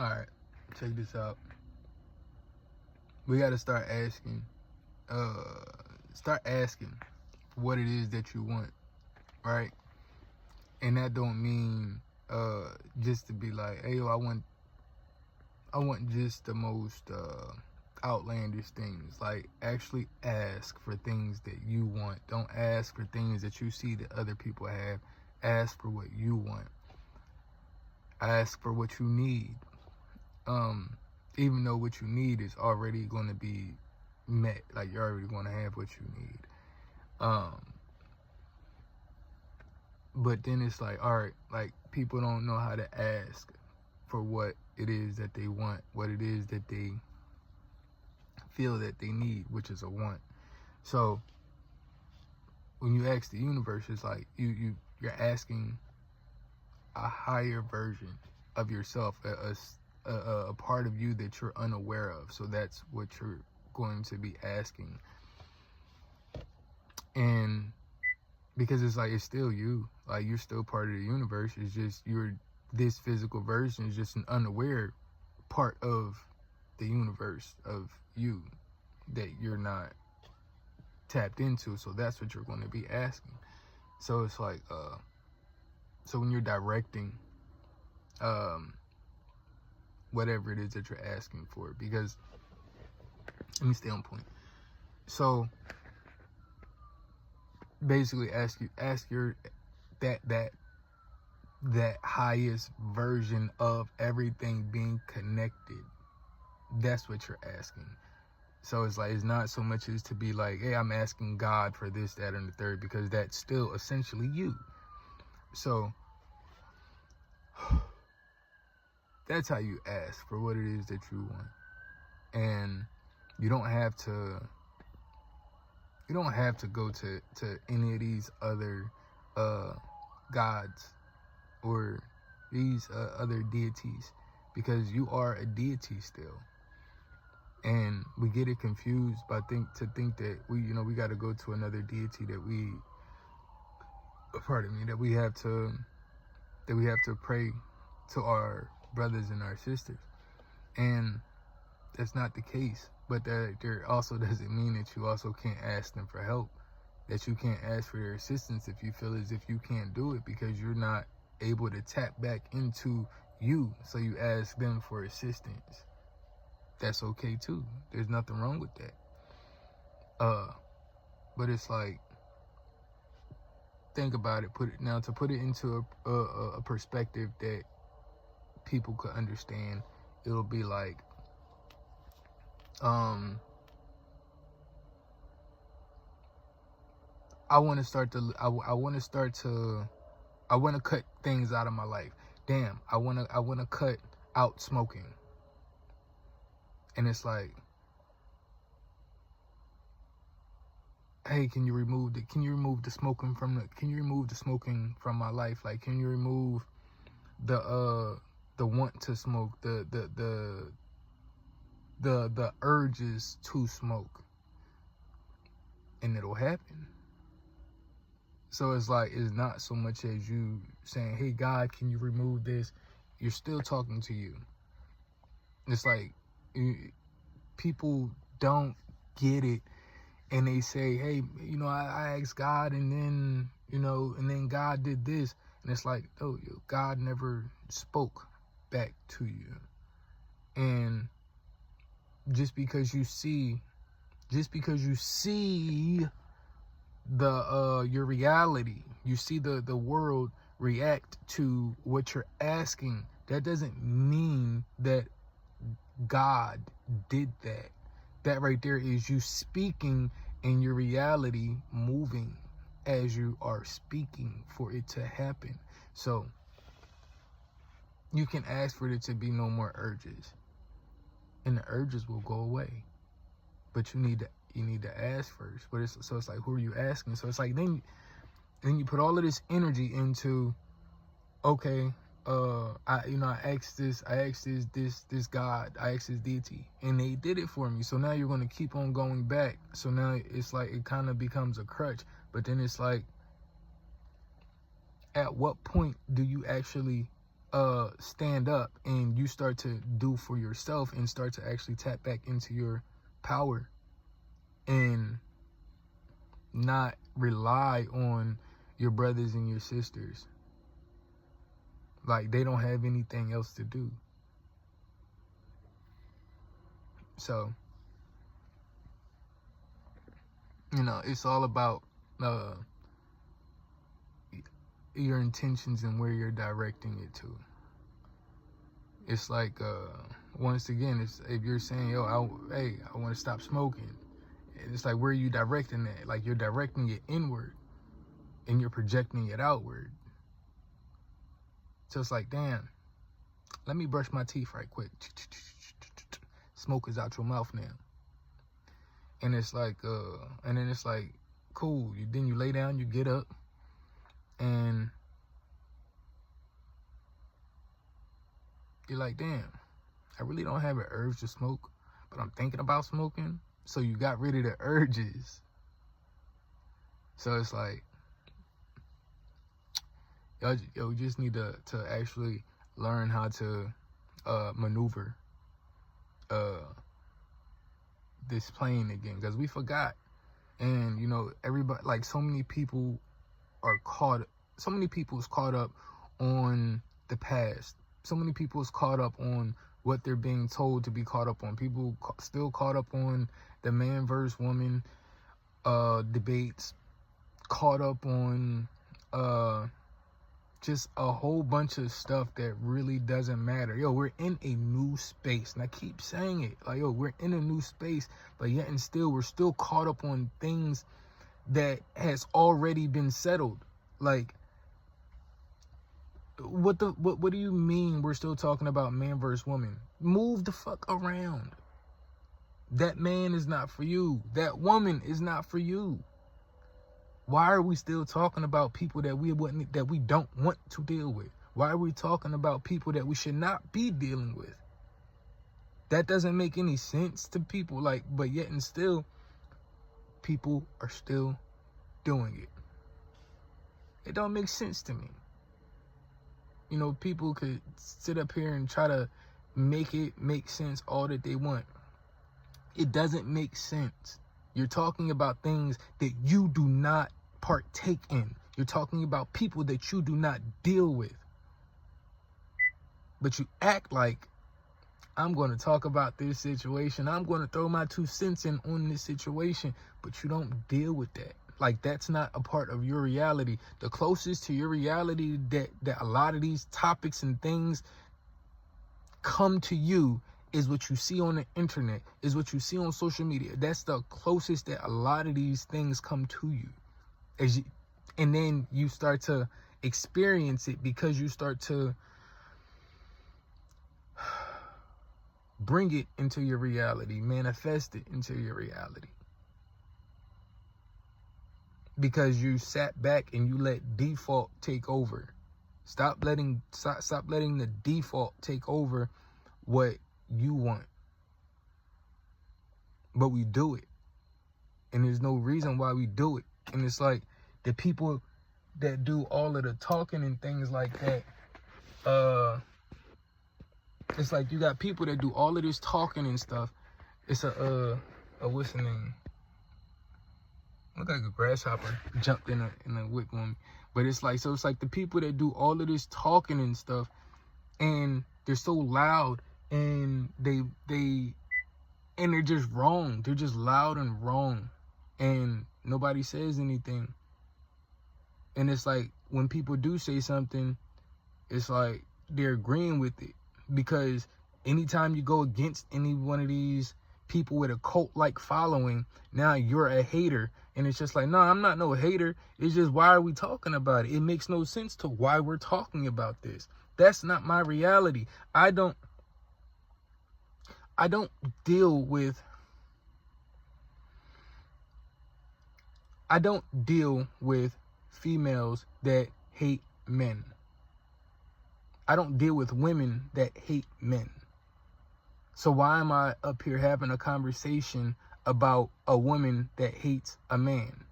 Alright, check this out. We gotta start asking what it is that you want, right? And that don't mean just to be like, hey yo, I want just the most outlandish things. Like, actually ask for things that you want. Don't ask for things that you see that other people have. Ask for what you want. Ask for what you need. Even though what you need is already going to be met, like you're already going to have what you need. But then it's like, all right, like people don't know how to ask for what it is that they want, what it is that they feel that they need, which is a want. So when you ask the universe, it's like you're asking a higher version of yourself, a part of you that you're unaware of. So that's what you're going to be asking. And because it's like, it's still you, like you're still part of the universe. It's just this physical version is just an unaware part of the universe of you that you're not tapped into. So that's what you're going to be asking. So it's like, so when you're directing whatever it is that you're asking for, because let me stay on point. So basically ask your that highest version of everything being connected. That's what you're asking. So it's like, it's not so much as to be like, hey, I'm asking God for this, that, and the third, because that's still essentially you. So that's how you ask for what it is that you want. And you don't have to go to any of these other gods or these other deities, because you are a deity still. And we get it confused by think that we got to go to another deity that we have to pray to our brothers and our sisters. And that's not the case. But that there also doesn't mean that you also can't ask them for help, that you can't ask for their assistance if you feel as if you can't do it because you're not able to tap back into you. So you ask them for assistance. That's okay too. There's nothing wrong with that. But it's like, think about it. To put it into a perspective that people could understand. It'll be like, I want to cut things out of my life. Damn, I want to cut out smoking. And it's like, hey, can you remove the smoking from my life? Like, can you remove the want to smoke, the urges to smoke? And it'll happen. So it's like, it's not so much as you saying, hey, God, can you remove this? You're still talking to you. It's like, people don't get it. And they say, hey, I asked God and then God did this. And it's like, oh, God never spoke back to you. And just because you see your reality, you see the world react to what you're asking, that doesn't mean that God did that. That right there is you speaking and your reality moving as you are speaking for it to happen. So you can ask for there to be no more urges, and the urges will go away. But you need to ask first. But it's like, who are you asking? So it's like, then you put all of this energy into, okay, I asked this God, I asked this deity, and they did it for me. So now you're going to keep on going back. So now it's like, it kind of becomes a crutch. But then it's like, at what point do you actually stand up and you start to do for yourself and start to actually tap back into your power and not rely on your brothers and your sisters like they don't have anything else to do. So, you know, it's all about your intentions and where you're directing it to. It's like, once again, it's, if you're saying, yo, I want to stop smoking, it's like, where are you directing that? Like, you're directing it inward and you're projecting it outward. So it's like, damn, let me brush my teeth right quick. Smoke is out your mouth now. And it's like, and then it's like, cool. Then you lay down, you get up, and you're like, damn, I really don't have an urge to smoke, but I'm thinking about smoking. So you got rid of the urges. So it's like, yo, you just need to actually learn how to maneuver this plane again, because we forgot. And you know, everybody, like, so many people is caught up on the past. So many people is caught up on what they're being told to be caught up on. People still caught up on the man versus woman debates, caught up on just a whole bunch of stuff that really doesn't matter. Yo, we're in a new space, and I keep saying it, like, yo, we're in a new space, but yet and still we're still caught up on things that has already been settled. Like, what do you mean we're still talking about man versus woman? Move the fuck around. That man is not for you. That woman is not for you. Why are we still talking about people that we don't want to deal with? Why are we talking about people that we should not be dealing with? That doesn't make any sense to people. Like, but yet and still, people are still doing it. It don't make sense to me. You know, people could sit up here and try to make it make sense all that they want. It doesn't make sense. You're talking about things that you do not partake in. You're talking about people that you do not deal with. But you act like, I'm going to talk about this situation. I'm going to throw my 2 cents in on this situation. But you don't deal with that. Like, that's not a part of your reality. The closest to your reality that a lot of these topics and things come to you is what you see on the internet, is what you see on social media. That's the closest that a lot of these things come to you. And then you start to experience it because you start to bring it into your reality, manifest it into your reality. Because you sat back and you let default take over. Stop letting the default take over what you want. But we do it. And there's no reason why we do it. And it's like the people that do all of the talking and things like that, it's like you got people that do all of this talking and stuff. It's a what's the name? Look like a grasshopper jumped in a wick on me. But it's like, so it's like the people that do all of this talking and stuff, and they're so loud, and they're just wrong. They're just loud and wrong, and nobody says anything. And it's like when people do say something, it's like they're agreeing with it, because anytime you go against any one of these people with a cult-like following, now you're a hater. And it's just like, no, I'm not no hater. It's just, why are we talking about it? It makes no sense to why we're talking about this. That's not my reality. I don't deal with females that hate men. I don't deal with women that hate men. So why am I up here having a conversation about a woman that hates a man?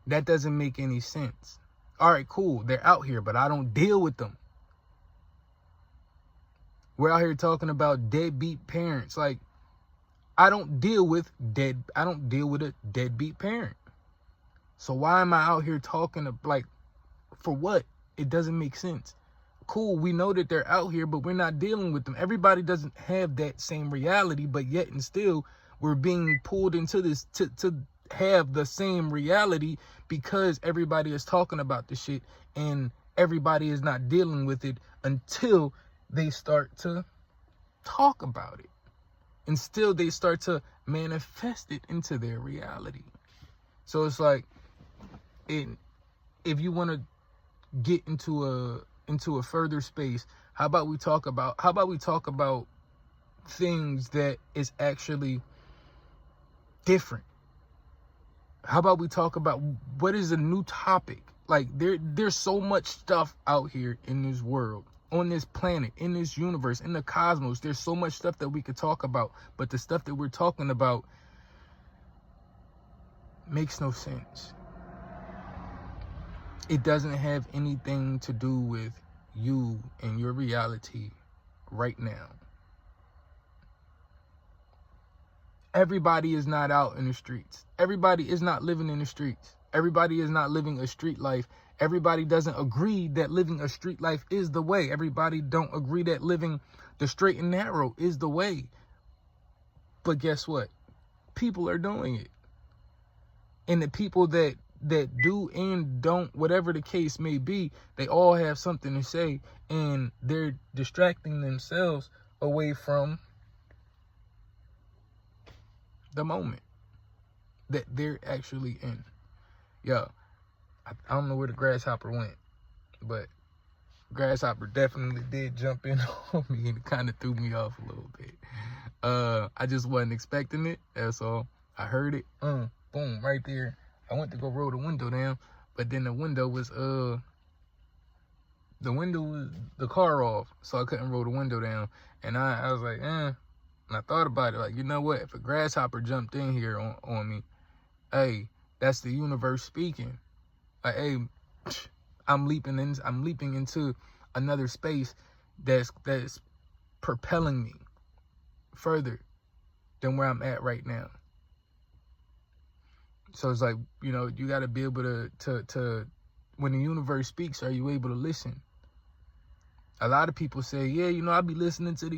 That doesn't make any sense. All right, cool. They're out here, but I don't deal with them. We're out here talking about deadbeat parents. Like, I don't deal with a deadbeat parent. So why am I out here talking like, for what? It doesn't make sense. Cool, we know that they're out here, but we're not dealing with them. Everybody doesn't have that same reality, but yet and still we're being pulled into this to have the same reality because everybody is talking about the shit and everybody is not dealing with it until they start to talk about it. And still they start to manifest it into their reality. So it's like, if you want to get into a further space, how about we talk about things that is actually different? How about we talk about what is a new topic? Like, there's so much stuff out here in this world, on this planet, in this universe, in the cosmos. There's so much stuff that we could talk about, but the stuff that we're talking about makes no sense. It doesn't have anything to do with you and your reality right now. Everybody is not out in the streets. Everybody is not living in the streets. Everybody is not living a street life. Everybody doesn't agree that living a street life is the way. Everybody don't agree that living the straight and narrow is the way. But guess what? People are doing it. And the people that do and don't, whatever the case may be, they all have something to say, and they're distracting themselves away from the moment that they're actually in. Yo, I don't know where the grasshopper went, but grasshopper definitely did jump in on me and it kind of threw me off a little bit. I just wasn't expecting it. That's all. I heard it. Boom, right there. I went to go roll the window down, but then the window was the car off, so I couldn't roll the window down. And I was like, And I thought about it, like, you know what? If a grasshopper jumped in here on me, hey, that's the universe speaking. Like, hey, I'm leaping into another space that's propelling me further than where I'm at right now. So it's like, you know, you got to be able to when the universe speaks, are you able to listen? A lot of people say, yeah, you know, I be listening to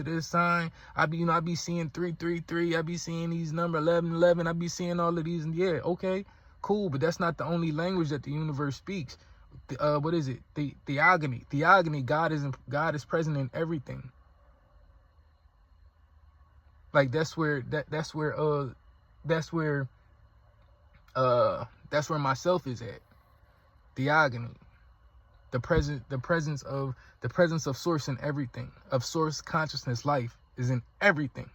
this sign. I be seeing 333. I be seeing these number 1111. I be seeing all of these. And yeah, okay, cool. But that's not the only language that the universe speaks. What is it? Theogony. God is present in everything. Like that's where myself is at. Theogony. The presence of source in everything, of source consciousness, life is in everything.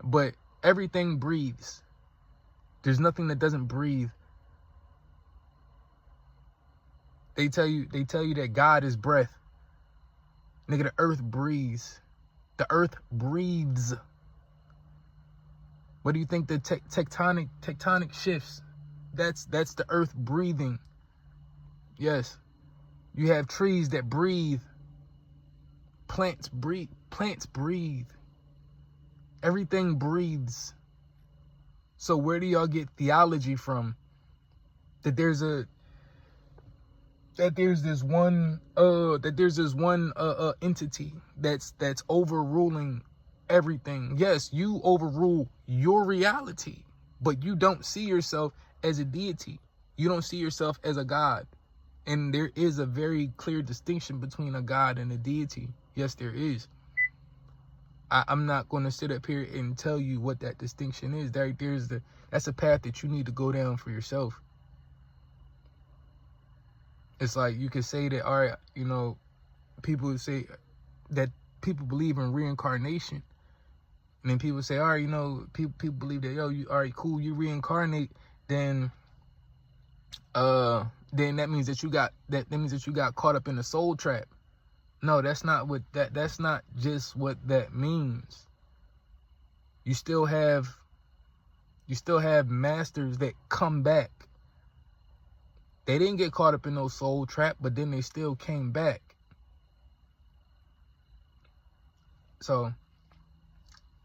But everything breathes. There's nothing that doesn't breathe. They tell you that God is breath. Nigga, the earth breathes. The earth breathes. What do you think the tectonic shifts? That's the earth breathing. Yes. You have trees that breathe. Plants breathe. Everything breathes. So where do y'all get theology from? That there's this one entity that's overruling everything. Yes, you overrule your reality, but you don't see yourself as a deity. You don't see yourself as a god. And there is a very clear distinction between a god and a deity. Yes, there is. I'm not going to sit up here and tell you what that distinction is. That's a path that you need to go down for yourself. It's like you could say that, all right, you know, people say that people believe in reincarnation. And then people say, all right, you know, people believe that, yo, all right, cool, you reincarnate, then that means that you got caught up in the soul trap. No, that's not just what that means. You still have masters that come back. They didn't get caught up in no soul trap, but then they still came back. So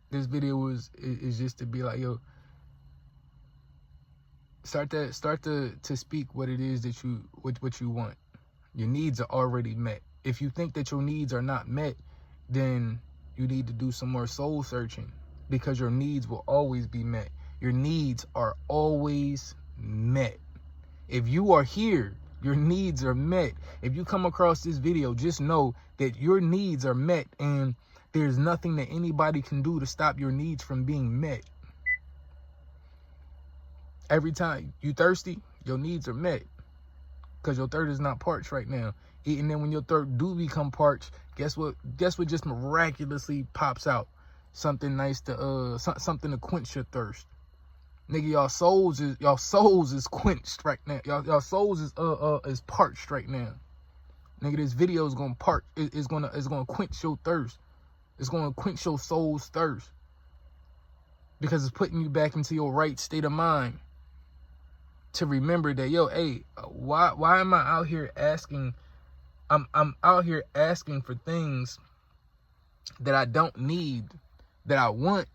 this video is just to be like, yo, start to speak what it is that what you want. Your needs are already met. If you think that your needs are not met, then you need to do some more soul searching, because your needs will always be met. Your needs are always met. If you are here, your needs are met. If you come across this video, just know that your needs are met, and there's nothing that anybody can do to stop your needs from being met. Every time you thirsty, your needs are met, because your thirst is not parched right now. And then when your thirst do become parched, guess what just miraculously pops out? Something nice to something to quench your thirst. Nigga, y'all souls is quenched right now. Y'all souls is parched right now. Nigga, this video is gonna it's gonna quench your thirst. It's gonna quench your soul's thirst, because it's putting you back into your right state of mind to remember that, yo, hey, why am I out here asking? I'm out here asking for things that I don't need, that I want.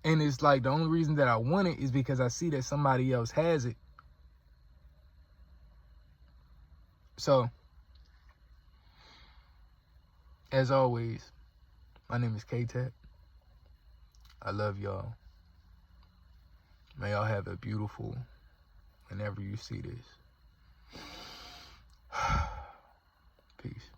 And it's like the only reason that I want it is because I see that somebody else has it. So, as always, my name is K-Tech. I love y'all. May y'all have a beautiful whenever you see this. Peace.